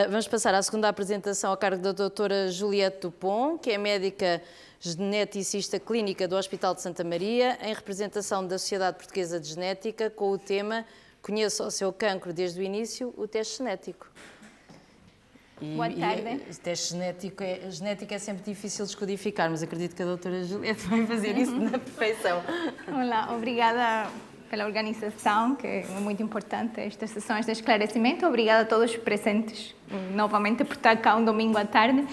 Vamos passar à segunda apresentação ao cargo da doutora Juliette Dupont, que é médica geneticista clínica do Hospital de Santa Maria, em representação da Sociedade Portuguesa de Genética, com o tema Conheça o seu cancro desde o início, o teste genético. Boa tarde. O teste genético é sempre difícil de descodificar, mas acredito que a doutora Juliette vai fazer isso na perfeição. Olá, obrigada pela organização, que é muito importante, estas sessões de esclarecimento. Obrigada a todos os presentes, novamente, por estar cá um domingo à tarde.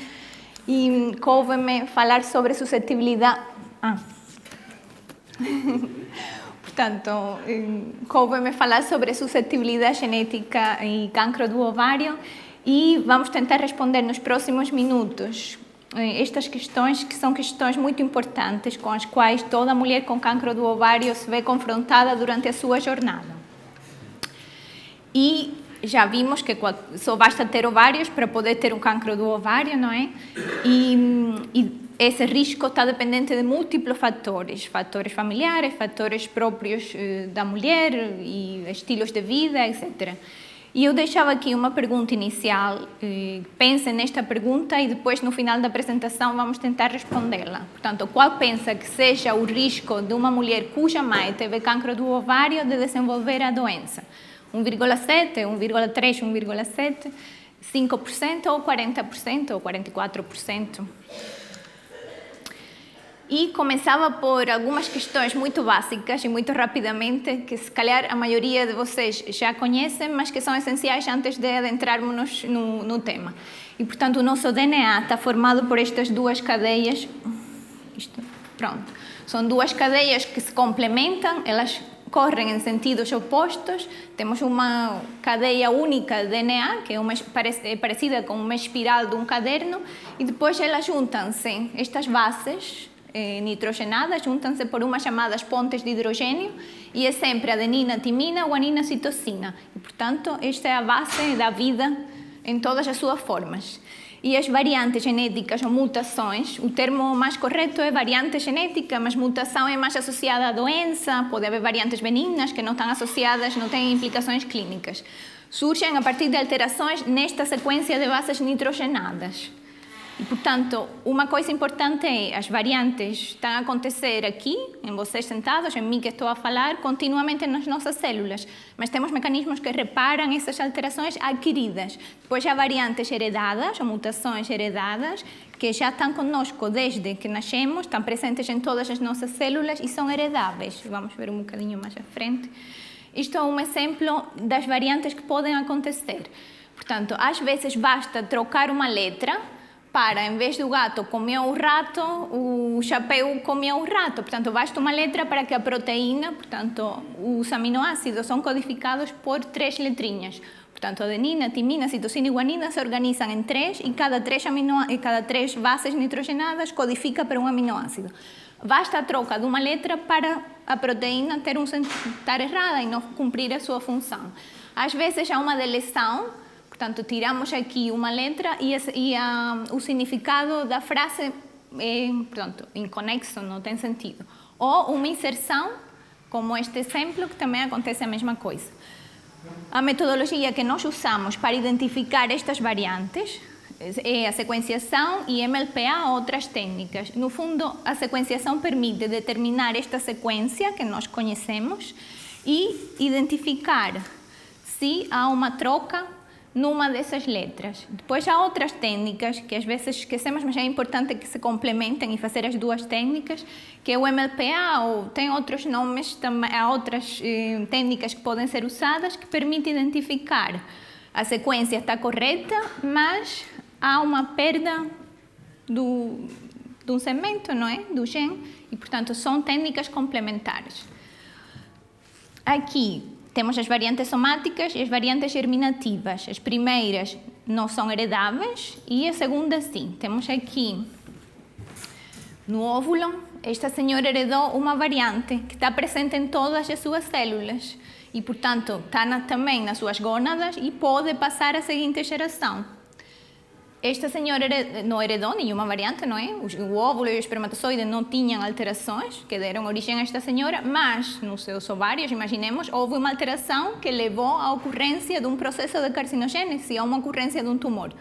E coube-me falar sobre suscetibilidade... Portanto, coube-me falar sobre suscetibilidade genética e cancro do ovário e vamos tentar responder nos próximos minutos estas questões, que são questões muito importantes com as quais toda mulher com cancro do ovário se vê confrontada durante a sua jornada. E já vimos que só basta ter ovários para poder ter um cancro do ovário, não é? E esse risco está dependente de múltiplos fatores familiares, fatores próprios da mulher e estilos de vida, etc. E eu deixava aqui uma pergunta inicial, pensem nesta pergunta e depois no final da apresentação vamos tentar respondê-la. Portanto, qual pensa que seja o risco de uma mulher cuja mãe teve cancro do ovário de desenvolver a doença? 1,7, 1,3, 1,7, 5% ou 40% ou 44%? E começava por algumas questões muito básicas e muito rapidamente, que se calhar a maioria de vocês já conhecem, mas que são essenciais antes de adentrarmos no tema. E, portanto, o nosso DNA está formado por estas duas cadeias. São duas cadeias que se complementam, elas correm em sentidos opostos. Temos uma cadeia única de DNA, que é parecida com uma espiral de um caderno, e depois elas juntam-se, estas bases nitrogenadas, juntam-se por umas chamadas pontes de hidrogênio, e é sempre adenina, timina, guanina, citosina. E, portanto, esta é a base da vida em todas as suas formas. E as variantes genéticas ou mutações, o termo mais correto é variante genética, mas mutação é mais associada à doença, pode haver variantes benignas que não estão associadas, não têm implicações clínicas. Surgem a partir de alterações nesta sequência de bases nitrogenadas. E, portanto, uma coisa importante é as variantes estão a acontecer aqui, em vocês sentados, em mim que estou a falar, continuamente nas nossas células, mas temos mecanismos que reparam essas alterações adquiridas. Depois há variantes heredadas, ou mutações heredadas, que já estão conosco desde que nascemos, estão presentes em todas as nossas células e são heredáveis. Vamos ver um bocadinho mais à frente. Isto é um exemplo das variantes que podem acontecer. Portanto, às vezes basta trocar uma letra para, em vez do gato comer o rato, o chapéu comia o rato. Portanto, basta uma letra para que a proteína, portanto, os aminoácidos são codificados por 3 letrinhas. Portanto, adenina, timina, citosina e guanina se organizam em 3 e cada 3 bases nitrogenadas codifica para um aminoácido. Basta a troca de uma letra para a proteína estar errada e não cumprir a sua função. Às vezes há uma deleção. Portanto, tiramos aqui uma letra e o significado da frase é, inconexo, não tem sentido. Ou uma inserção, como este exemplo, que também acontece a mesma coisa. A metodologia que nós usamos para identificar estas variantes é a sequenciação e MLPA ou outras técnicas. No fundo, a sequenciação permite determinar esta sequência que nós conhecemos e identificar se há uma troca numa dessas letras. Depois há outras técnicas que às vezes esquecemos, mas é importante que se complementem e fazer as duas técnicas, que é o MLPA, ou tem outros nomes, também há outras técnicas que podem ser usadas que permitem identificar a sequência está correta, mas há uma perda de um segmento, não é? Do gene, e portanto são técnicas complementares. Aqui temos as variantes somáticas e as variantes germinativas. As primeiras não são heredáveis e a segunda sim. Temos aqui no óvulo, esta senhora heredou uma variante que está presente em todas as suas células e, portanto, está também nas suas gônadas e pode passar à seguinte geração. Esta senhora não heredou nenhuma variante, não é? O óvulo e o espermatozoide não tinham alterações que deram origem a esta senhora, mas nos seus ovários, imaginemos, houve uma alteração que levou à ocorrência de um processo de carcinogênese, a uma ocorrência de um tumor.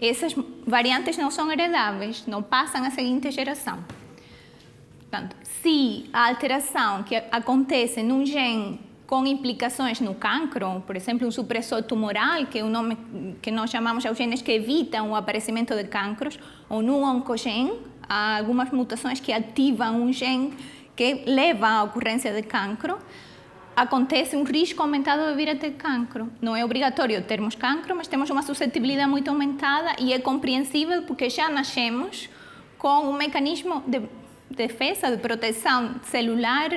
Essas variantes não são heredáveis, não passam à seguinte geração. Portanto, se a alteração que acontece num gene com implicações no cancro, por exemplo, um supressor tumoral, que é o nome que nós chamamos aos genes que evitam o aparecimento de cancros, ou num oncogene, há algumas mutações que ativam um gene que leva à ocorrência de cancro, acontece um risco aumentado de vir a ter cancro. Não é obrigatório termos cancro, mas temos uma suscetibilidade muito aumentada e é compreensível porque já nascemos com um mecanismo de defesa, de proteção celular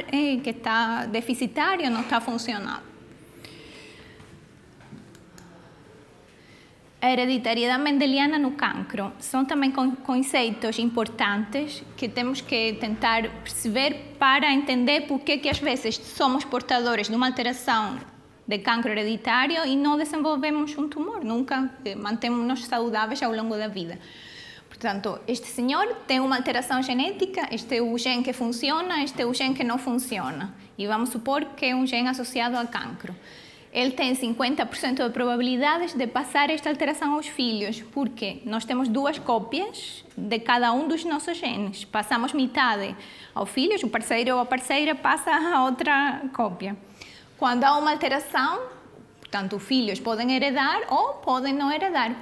que está deficitário, não está funcionando. A hereditariedade mendeliana no cancro são também conceitos importantes que temos que tentar perceber para entender por que às vezes somos portadores de uma alteração de cancro hereditário e não desenvolvemos um tumor, nunca mantemos-nos saudáveis ao longo da vida. Portanto, este senhor tem uma alteração genética, este é o gene que funciona, este é o gene que não funciona. E vamos supor que é um gene associado a cancro. Ele tem 50% de probabilidades de passar esta alteração aos filhos, porque nós temos 2 cópias de cada um dos nossos genes. Passamos metade aos filhos, o parceiro ou a parceira passa a outra cópia. Quando há uma alteração, portanto, os filhos podem heredar ou podem não heredar.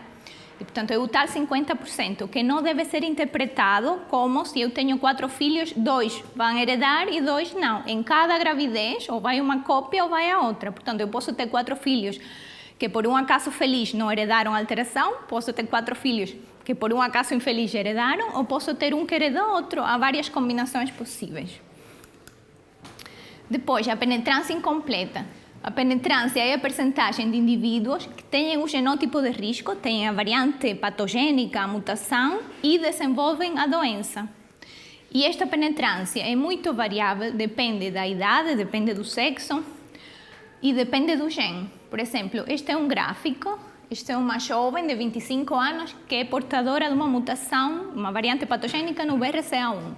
E, portanto, é o tal 50%, que não deve ser interpretado como se eu tenho 4 filhos, 2 vão heredar e 2 não. Em cada gravidez, ou vai uma cópia ou vai a outra. Portanto, eu posso ter 4 filhos que por um acaso feliz não heredaram a alteração, posso ter 4 filhos que por um acaso infeliz heredaram, ou posso ter um que heredou outro. Há várias combinações possíveis. Depois, a penetrância incompleta. A penetrância é a percentagem de indivíduos que têm o genótipo de risco, têm a variante patogênica, a mutação e desenvolvem a doença. E esta penetrância é muito variável, depende da idade, depende do sexo e depende do gene. Por exemplo, este é um gráfico, esta é uma jovem de 25 anos que é portadora de uma mutação, uma variante patogênica no BRCA1.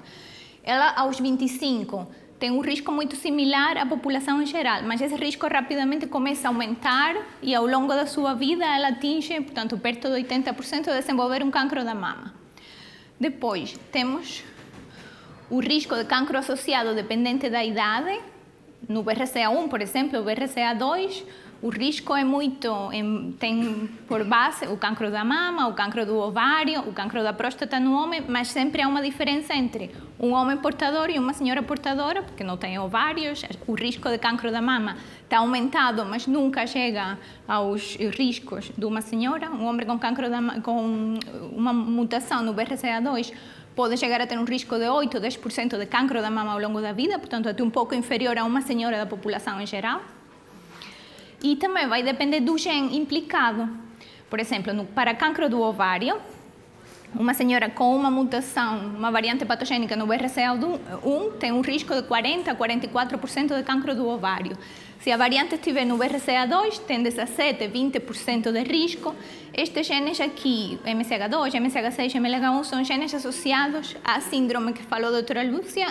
Ela, aos 25, tem um risco muito similar à população em geral, mas esse risco rapidamente começa a aumentar e ao longo da sua vida ela atinge, portanto, perto de 80% de desenvolver um cancro da mama. Depois, temos o risco de cancro associado dependente da idade. No BRCA1, por exemplo, o BRCA2, o risco é muito, tem por base o cancro da mama, o cancro do ovário, o cancro da próstata no homem, mas sempre há uma diferença entre um homem portador e uma senhora portadora, porque não tem ovários, o risco de cancro da mama está aumentado, mas nunca chega aos riscos de uma senhora. Um homem com cancro da mama, com uma mutação no BRCA2, pode chegar a ter um risco de 8 ou 10% de cancro da mama ao longo da vida, portanto, até um pouco inferior a uma senhora da população em geral. E também vai depender do gene implicado. Por exemplo, para cancro do ovário, uma senhora com uma mutação, uma variante patogênica no BRCA1 tem um risco de 40 a 44% de cancro do ovário. Se a variante estiver no BRCA2, tem 17 a 20% de risco. Estes genes aqui, MCH2, MCH6 e MLH1, são genes associados à síndrome que falou a doutora Lúcia,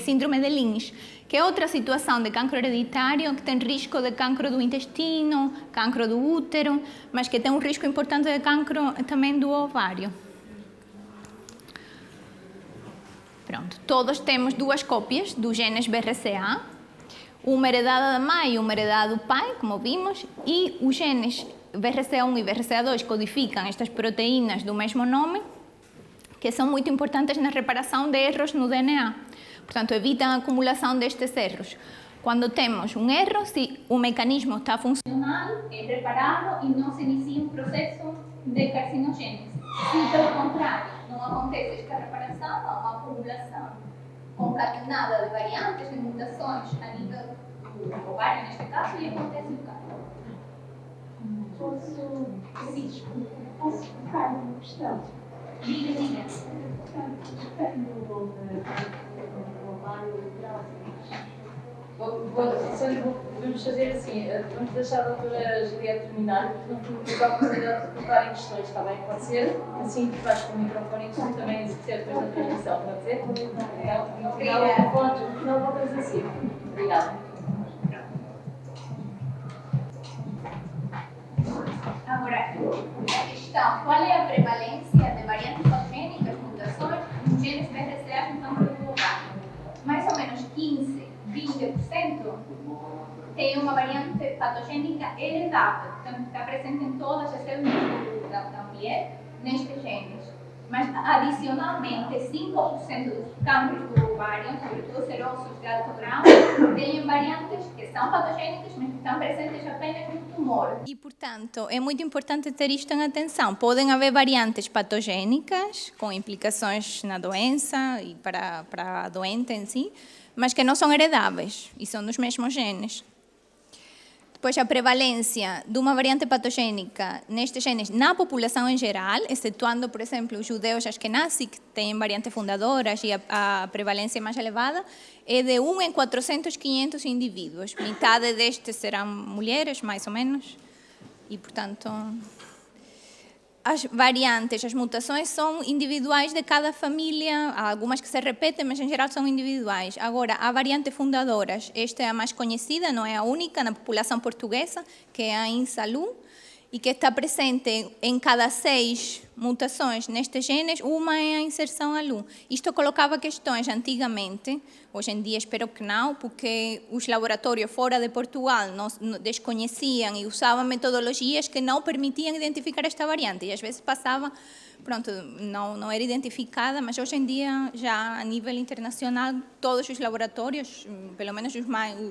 síndrome de Lynch, que é outra situação de cancro hereditário que tem risco de cancro do intestino, cancro do útero, mas que tem um risco importante de cancro também do ovário. Pronto, todos temos 2 cópias dos genes BRCA, uma heredada da mãe e uma heredada do pai, como vimos, e os genes BRCA1 e BRCA2 codificam estas proteínas do mesmo nome, que são muito importantes na reparação de erros no DNA. Portanto, evitam a acumulação destes erros. Quando temos um erro, se o mecanismo está funcional, é reparado e não se inicia um processo de carcinogênese. Se, pelo contrário, não acontece esta reparação, há uma acumulação concatenada de variantes, de mutações a nível do ovário, neste caso, e acontece o cancro. Posso colocar uma questão? Diga. Vou Podemos fazer assim, vamos deixar a doutora Juliette terminar, porque não tive a oportunidade de colocarem questões, está bem? Pode ser? Assim tu vais com o microfone e tu também exercer depois da transmissão, pode ser? Então, no final voltas assim. Obrigada. Agora, a questão, qual é a prevalência de variantes patogênicas, mutações, nos genes BRCA no cancro do ovário? Mais ou menos 15, 20% tem uma variante patogênica heredável, portanto está presente em todas as células da mulher nestes genes. Mas, adicionalmente, 5% dos cânceres do ovário, sobretudo serosos de alto grau, têm variantes que são patogênicas, mas que estão presentes apenas no tumor. E, portanto, é muito importante ter isto em atenção. Podem haver variantes patogênicas, com implicações na doença e para a doente em si, mas que não são heredáveis e são dos mesmos genes. Depois, a prevalência de uma variante patogênica nestes genes na população em geral, excetuando, por exemplo, os judeus ashkenazi, que têm variantes fundadoras e a prevalência mais elevada, é de 1 em 400, 500 indivíduos. Metade destes serão mulheres, mais ou menos, e, portanto, as variantes, as mutações são individuais de cada família, há algumas que se repetem, mas em geral são individuais. Agora, há variantes fundadoras, esta é a mais conhecida, não é a única, na população portuguesa, que é a INSALU, e que está presente em cada 6 mutações nestes genes, uma é a inserção ALU. Isto colocava questões antigamente, hoje em dia espero que não, porque os laboratórios fora de Portugal desconheciam e usavam metodologias que não permitiam identificar esta variante, e às vezes passava, pronto, não era identificada, mas hoje em dia, já a nível internacional, todos os laboratórios, pelo menos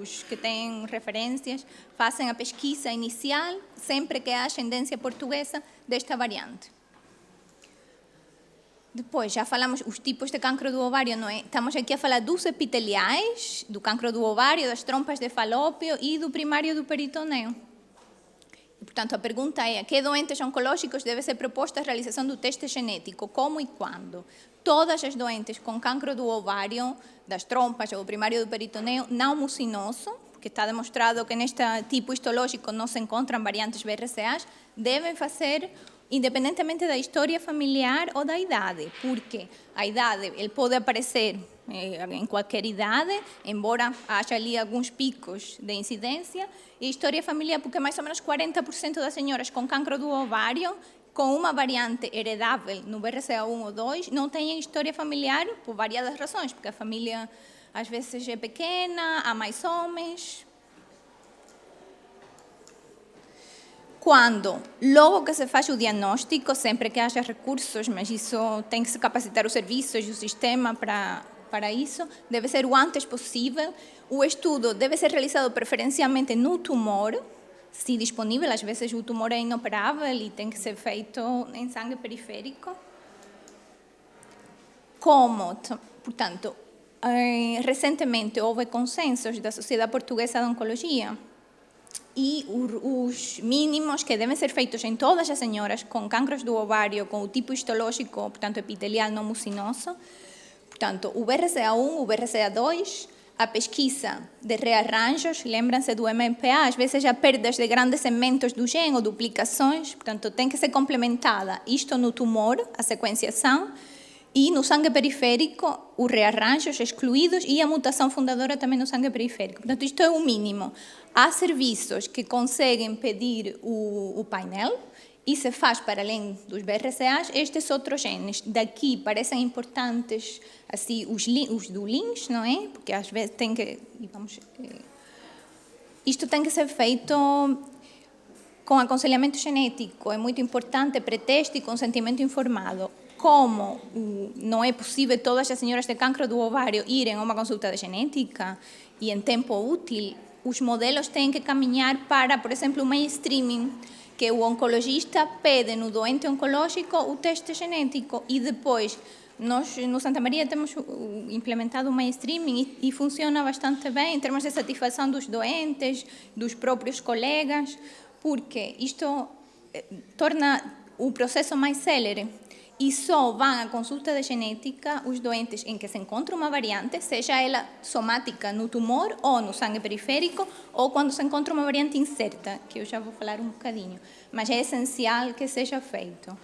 os que têm referências, fazem a pesquisa inicial, sempre que há ascendência portuguesa desta variante. Depois, já falamos os tipos de cancro do ovário, não é? Estamos aqui a falar dos epiteliais, do cancro do ovário, das trompas de falópio e do primário do peritoneu. E, portanto, a pergunta é: a que doentes oncológicos deve ser proposta a realização do teste genético? Como e quando? Todas as doentes com cancro do ovário, das trompas ou do primário do peritoneu não mucinoso, porque está demonstrado que neste tipo histológico não se encontram variantes BRCA, devem fazer independentemente da história familiar ou da idade, porque a idade ele pode aparecer em qualquer idade, embora haja ali alguns picos de incidência, e a história familiar, porque mais ou menos 40% das senhoras com cancro do ovário, com uma variante heredável no BRCA1 ou 2, não têm história familiar por variadas razões, porque a família às vezes é pequena, há mais homens. Quando, logo que se faz o diagnóstico, sempre que haja recursos, mas isso tem que se capacitar os serviços e o sistema para isso, deve ser o antes possível. O estudo deve ser realizado preferencialmente no tumor, se disponível, às vezes o tumor é inoperável e tem que ser feito em sangue periférico. Portanto, recentemente houve consensos da Sociedade Portuguesa de Oncologia e os mínimos que devem ser feitos em todas as senhoras com cancros do ovário, com o tipo histológico, portanto, epitelial não mucinoso, portanto, o BRCA1, o BRCA2, a pesquisa de rearranjos, lembram-se do MMPA, às vezes há perdas de grandes segmentos do gene ou duplicações, portanto, tem que ser complementada isto no tumor, a sequenciação, e no sangue periférico, os rearranjos excluídos e a mutação fundadora também no sangue periférico. Portanto, isto é o mínimo. Há serviços que conseguem pedir o painel e se faz, para além dos BRCAs, estes outros genes. Daqui parecem importantes assim, os do Lynch, não é? Porque às vezes tem que... Isto tem que ser feito com aconselhamento genético. É muito importante, preteste e consentimento informado. Como não é possível todas as senhoras de cancro do ovário irem a uma consulta de genética e em tempo útil, os modelos têm que caminhar para, por exemplo, o mainstreaming, que o oncologista pede no doente oncológico o teste genético e depois nós no Santa Maria temos implementado o mainstreaming e funciona bastante bem em termos de satisfação dos doentes, dos próprios colegas, porque isto torna o processo mais célere. e só vão à consulta de genética os doentes em que se encontra uma variante, seja ela somática no tumor ou no sangue periférico, ou quando se encontra uma variante incerta, que eu já vou falar um bocadinho. Mas é essencial que seja feito.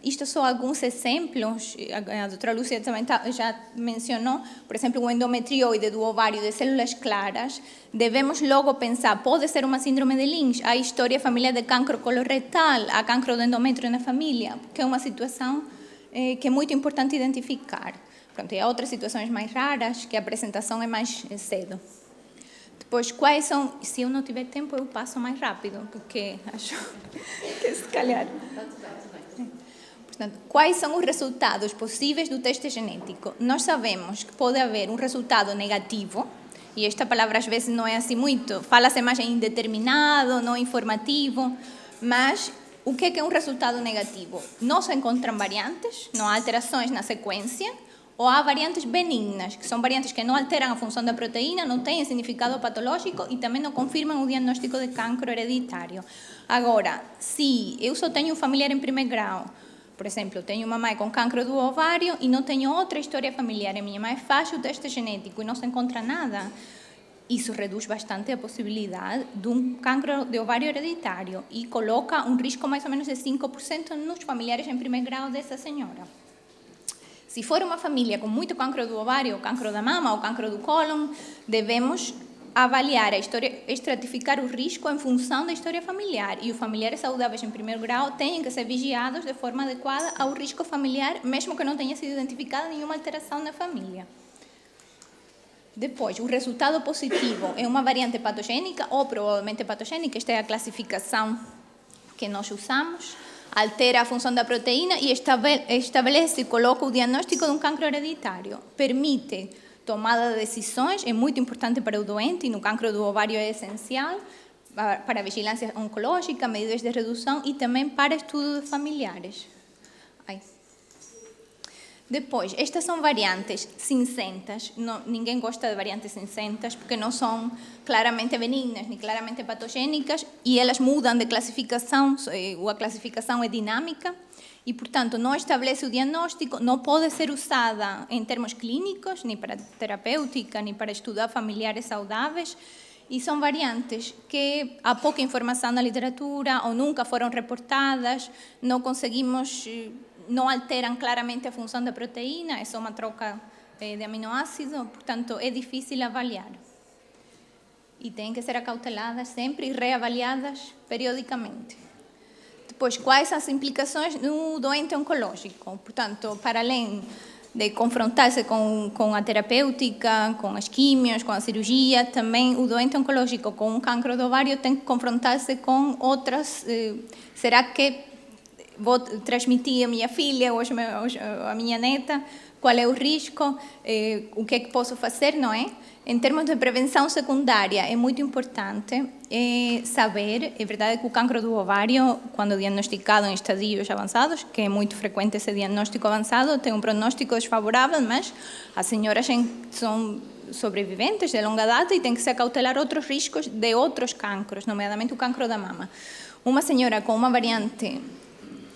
Isto são alguns exemplos, a doutora Lúcia também já mencionou, por exemplo, o endometrioide do ovário de células claras, devemos logo pensar, pode ser uma síndrome de Lynch, há história familiar de cancro coloretal, há cancro de endométrio na família, que é uma situação que é muito importante identificar. Pronto, e há outras situações mais raras, que a apresentação é mais cedo. Depois, quais são, se eu não tiver tempo, eu passo mais rápido, porque acho que se calhar... Portanto, quais são os resultados possíveis do teste genético? Nós sabemos que pode haver um resultado negativo, e esta palavra às vezes não é assim muito, fala-se mais em indeterminado, não informativo, mas o que é um resultado negativo? Não se encontram variantes, não há alterações na sequência, ou há variantes benignas, que são variantes que não alteram a função da proteína, não têm significado patológico e também não confirmam o diagnóstico de cancro hereditário. Agora, se eu só tenho um familiar em primeiro grau, por exemplo, eu tenho uma mãe com cancro do ovário e não tenho outra história familiar, a minha mãe faz o teste genético e não se encontra nada, isso reduz bastante a possibilidade de um cancro de ovário hereditário e coloca um risco mais ou menos de 5% nos familiares em primeiro grau dessa senhora. Se for uma família com muito cancro do ovário, cancro da mama ou cancro do cólon, devemos avaliar a história, estratificar o risco em função da história familiar. E os familiares saudáveis em primeiro grau têm que ser vigiados de forma adequada ao risco familiar, mesmo que não tenha sido identificada nenhuma alteração na família. Depois, o resultado positivo é uma variante patogênica ou provavelmente patogênica, esta é a classificação que nós usamos, altera a função da proteína e estabelece e coloca o diagnóstico de um cancro hereditário. Permite tomada de decisões, é muito importante para o doente, e no cancro do ovário é essencial, para a vigilância oncológica, medidas de redução e também para estudo de familiares. Depois, estas são variantes cinzentas, ninguém gosta de variantes cinzentas porque não são claramente benignas nem claramente patogênicas e elas mudam de classificação, ou a classificação é dinâmica e, portanto, não estabelece o diagnóstico, não pode ser usada em termos clínicos, nem para terapêutica, nem para estudar familiares saudáveis, e são variantes que há pouca informação na literatura ou nunca foram reportadas, não alteram claramente a função da proteína, é só uma troca de aminoácido, portanto, é difícil avaliar. E têm que ser acauteladas sempre e reavaliadas periodicamente. Depois, quais as implicações no doente oncológico? Portanto, para além de confrontar-se com a terapêutica, com as químios, com a cirurgia, também o doente oncológico com um cancro do ovário tem que confrontar-se com outras... será que vou transmitir a minha filha ou a minha neta? Qual é o risco? O que é que posso fazer, não é? Em termos de prevenção secundária, é muito importante saber, é verdade que o cancro do ovário, quando diagnosticado em estadios avançados, que é muito frequente esse diagnóstico avançado, tem um prognóstico desfavorável, mas as senhoras são sobreviventes de longa data e têm que se acautelar outros riscos de outros cancros, nomeadamente o cancro da mama. Uma senhora com uma variante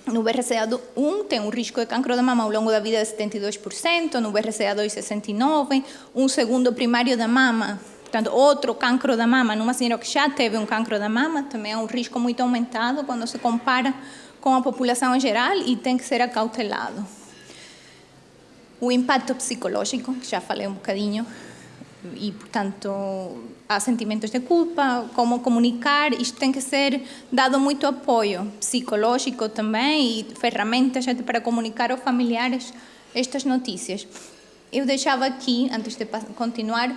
no BRCA1 tem um risco de cancro da mama ao longo da vida de 72%, no BRCA2 69%, um segundo primário da mama, portanto, outro cancro da mama, numa senhora que já teve um cancro da mama, também é um risco muito aumentado quando se compara com a população em geral e tem que ser acautelado. O impacto psicológico, que já falei um bocadinho, e, portanto, há sentimentos de culpa, como comunicar, isto tem que ser dado muito apoio psicológico também e ferramentas para comunicar aos familiares estas notícias. Eu deixava aqui, antes de continuar,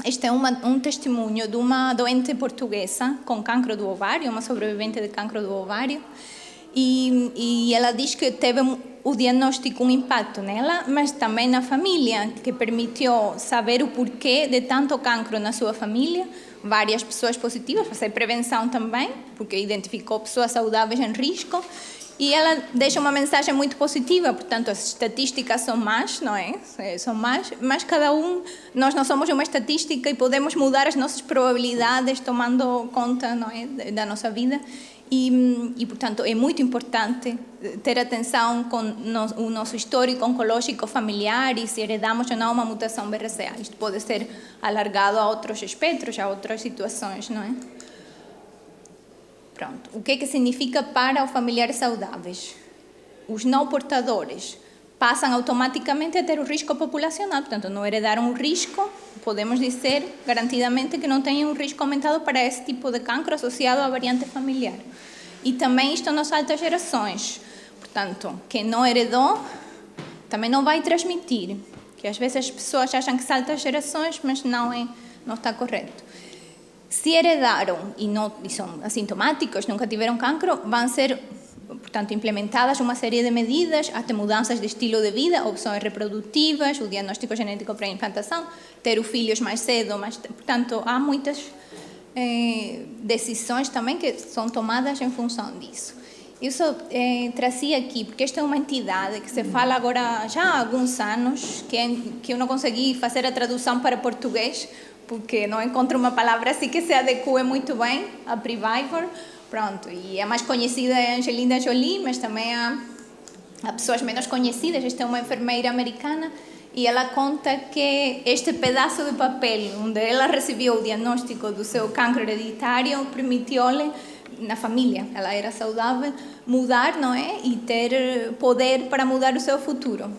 este é um testemunho de uma doente portuguesa com cancro do ovário, uma sobrevivente de cancro do ovário, e ela diz que teve o diagnóstico um impacto nela, mas também na família, que permitiu saber o porquê de tanto cancro na sua família, várias pessoas positivas, fazer prevenção também, porque identificou pessoas saudáveis em risco, e ela deixa uma mensagem muito positiva, portanto, as estatísticas são más, não é? São más, mas nós não somos uma estatística e podemos mudar as nossas probabilidades tomando conta, não é, da nossa vida. E, portanto, é muito importante ter atenção com o nosso histórico oncológico familiar e se heredamos ou não uma mutação BRCA. Isto pode ser alargado a outros espectros, a outras situações, não é? Pronto. O que é que significa para os familiares saudáveis? Os não portadores passam automaticamente a ter o risco populacional, portanto, não heredaram o risco, podemos dizer garantidamente que não têm um risco aumentado para esse tipo de cancro associado à variante familiar. E também isto nas altas gerações, portanto, quem não heredou também não vai transmitir, que às vezes as pessoas acham que são altas gerações, mas não está correto. Se heredaram e são assintomáticos, nunca tiveram cancro, vão ser, portanto, implementadas uma série de medidas, até mudanças de estilo de vida, opções reprodutivas, o diagnóstico genético para a implantação, ter os filhos mais cedo, portanto, há muitas decisões também que são tomadas em função disso. Eu só trazia aqui, porque esta é uma entidade que se fala agora já há alguns anos, que eu não consegui fazer a tradução para português, porque não encontro uma palavra assim que se adeque muito bem a Previvor. Pronto, e a mais conhecida é a Angelina Jolie, mas também há pessoas menos conhecidas. Esta é uma enfermeira americana e ela conta que este pedaço de papel, onde ela recebeu o diagnóstico do seu cancro hereditário, permitiu-lhe, na família, ela era saudável, mudar, não é? E ter poder para mudar o seu futuro.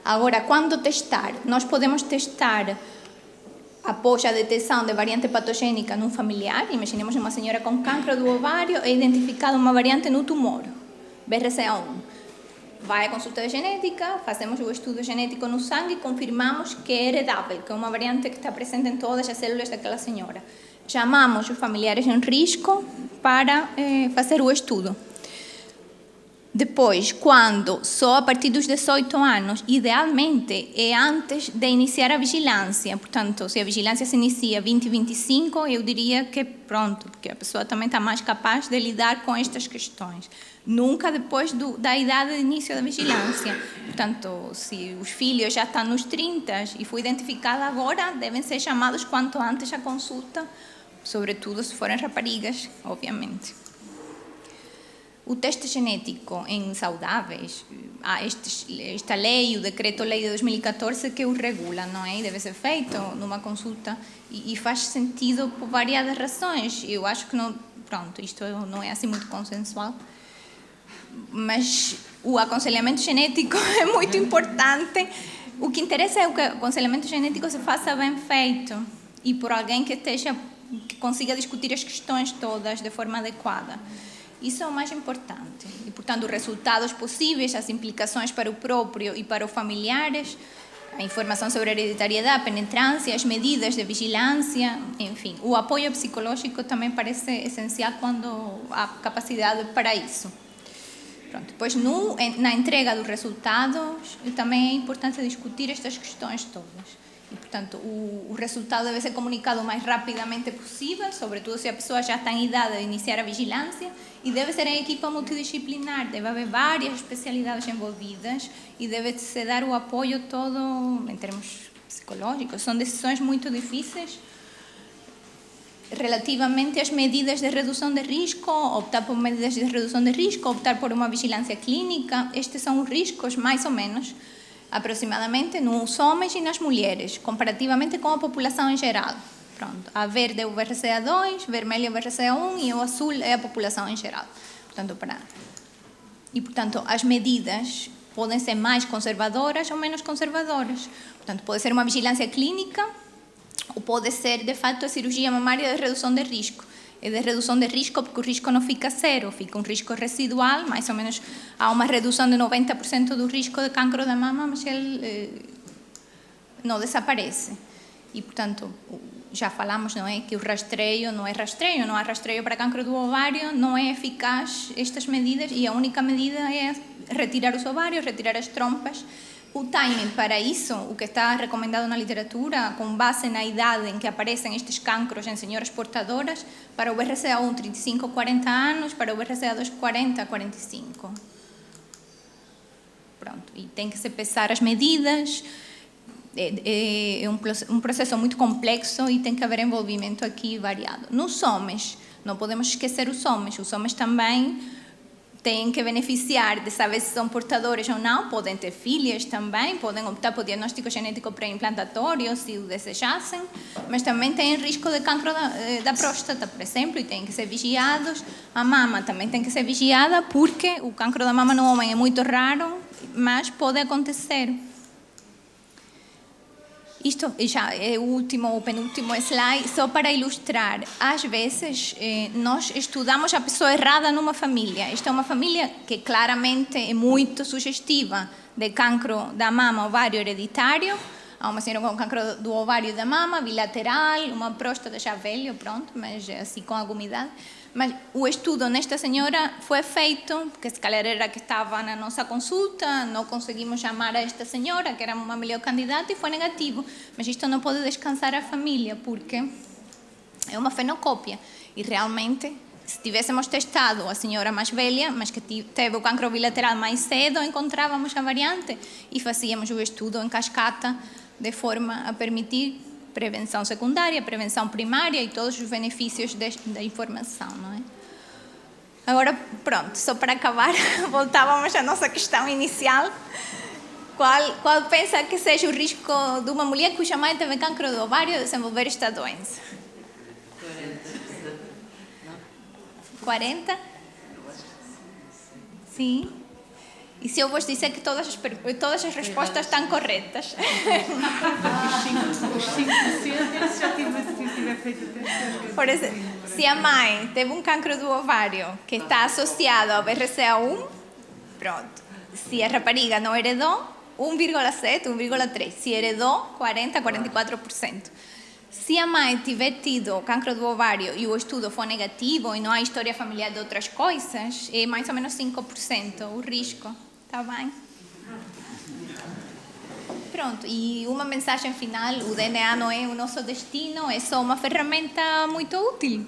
Agora, quando testar? Nós podemos testar após a detecção de variante patogênica num familiar. Imaginemos uma senhora com cancro do ovário, é identificada uma variante no tumor, BRCA1. Vai à consulta de genética, fazemos o estudo genético no sangue e confirmamos que é heredável, que é uma variante que está presente em todas as células daquela senhora. Chamamos os familiares em risco para fazer o estudo. Depois, quando só a partir dos 18 anos, idealmente é antes de iniciar a vigilância. Portanto, se a vigilância se inicia 20 e 25, eu diria que pronto, porque a pessoa também está mais capaz de lidar com estas questões. Nunca depois da idade de início da vigilância. Portanto, se os filhos já estão nos 30 e foi identificada agora, devem ser chamados quanto antes à consulta, sobretudo se forem raparigas, obviamente. O teste genético em saudáveis, há esta lei, o decreto-lei de 2014 que o regula, não é? E deve ser feito numa consulta e faz sentido por variadas razões. Eu acho que não, pronto, isto não é assim muito consensual, mas o aconselhamento genético é muito importante. O que interessa é que o aconselhamento genético se faça bem feito e por alguém que consiga discutir as questões todas de forma adequada. Isso é o mais importante. E, portanto, os resultados possíveis, as implicações para o próprio e para os familiares, a informação sobre a hereditariedade, a penetrância, as medidas de vigilância, enfim. O apoio psicológico também parece essencial quando há capacidade para isso. Pronto. Depois, na entrega dos resultados, também é importante discutir estas questões todas. E, portanto, o resultado deve ser comunicado o mais rapidamente possível, sobretudo se a pessoa já está em idade de iniciar a vigilância, e deve ser em equipa multidisciplinar, deve haver várias especialidades envolvidas e deve-se dar o apoio todo em termos psicológicos. São decisões muito difíceis relativamente às medidas de redução de risco, optar por medidas de redução de risco, optar por uma vigilância clínica. Estes são os riscos, mais ou menos, aproximadamente nos homens e nas mulheres, comparativamente com a população em geral. Pronto. A verde é o BRCA2, vermelho é o BRCA1 e o azul é a população em geral. Portanto, as medidas podem ser mais conservadoras ou menos conservadoras. Portanto, pode ser uma vigilância clínica ou pode ser, de fato, a cirurgia mamária de redução de risco. É de redução de risco porque o risco não fica zero, fica um risco residual, mais ou menos há uma redução de 90% do risco de cancro da mama, mas ele não desaparece. E, portanto, já falamos, não é, que o rastreio não é rastreio, não há rastreio para cancro do ovário, não é eficaz estas medidas e a única medida é retirar os ovários, retirar as trompas. O timing para isso, o que está recomendado na literatura, com base na idade em que aparecem estes cancros em senhoras portadoras, para o BRCA1 35 a 40 anos, para o BRCA2 40 a 45. Pronto, e tem que se pesar as medidas, é um processo muito complexo e tem que haver envolvimento aqui variado. Nos homens, Não podemos esquecer os homens também têm que beneficiar de saber se são portadores ou não, podem ter filhas também, podem optar por diagnóstico genético pré-implantatório se o desejassem, mas também têm risco de cancro da próstata, por exemplo, e têm que ser vigiados. A mama também tem que ser vigiada porque o cancro da mama no homem é muito raro, mas pode acontecer. Isto já é o penúltimo slide, só para ilustrar. Às vezes, nós estudamos a pessoa errada numa família. Esta é uma família que claramente é muito sugestiva de cancro da mama, ovário hereditário. Há uma senhora com cancro do ovário da mama, bilateral, uma próstata já velha, pronto, mas assim com alguma idade. Mas o estudo nesta senhora foi feito, porque se calhar era que estava na nossa consulta, não conseguimos chamar a esta senhora, que era uma melhor candidata, e foi negativo. Mas isto não pode descansar a família, porque é uma fenocópia. E realmente, se tivéssemos testado a senhora mais velha, mas que teve o cancro bilateral mais cedo, encontrávamos a variante e fazíamos o estudo em cascata, de forma a permitir prevenção secundária, prevenção primária e todos os benefícios da informação, não é? Agora, pronto, só para acabar, voltávamos à nossa questão inicial. Qual pensa que seja o risco de uma mulher cuja mãe teve cancro do ovário desenvolver esta doença? 40? Sim. E se eu vos disser que todas as respostas estão corretas? Os 5% já tiver feito o teste. Por exemplo, se a mãe teve um cancro do ovário que está associado ao BRCA1, pronto. Se a rapariga não heredou, 1,7, 1,3. Se heredou, 40, 44%. Se a mãe tiver tido cancro do ovário e o estudo for negativo e não há história familiar de outras coisas, é mais ou menos 5% o risco. Está bem? Pronto, e uma mensagem final: o DNA não é o nosso destino, é só uma ferramenta muito útil.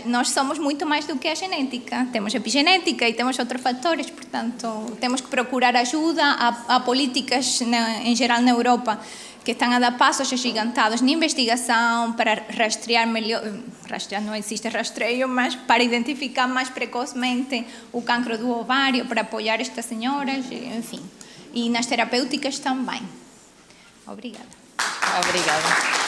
Nós somos muito mais do que a genética. Temos epigenética e temos outros fatores, portanto, temos que procurar ajuda. Há políticas, em geral, na Europa, que estão a dar passos agigantados na investigação para rastrear melhor, rastrear não existe rastreio, mas para identificar mais precocemente o cancro do ovário, para apoiar estas senhoras, enfim. E nas terapêuticas também. Obrigada. Obrigada.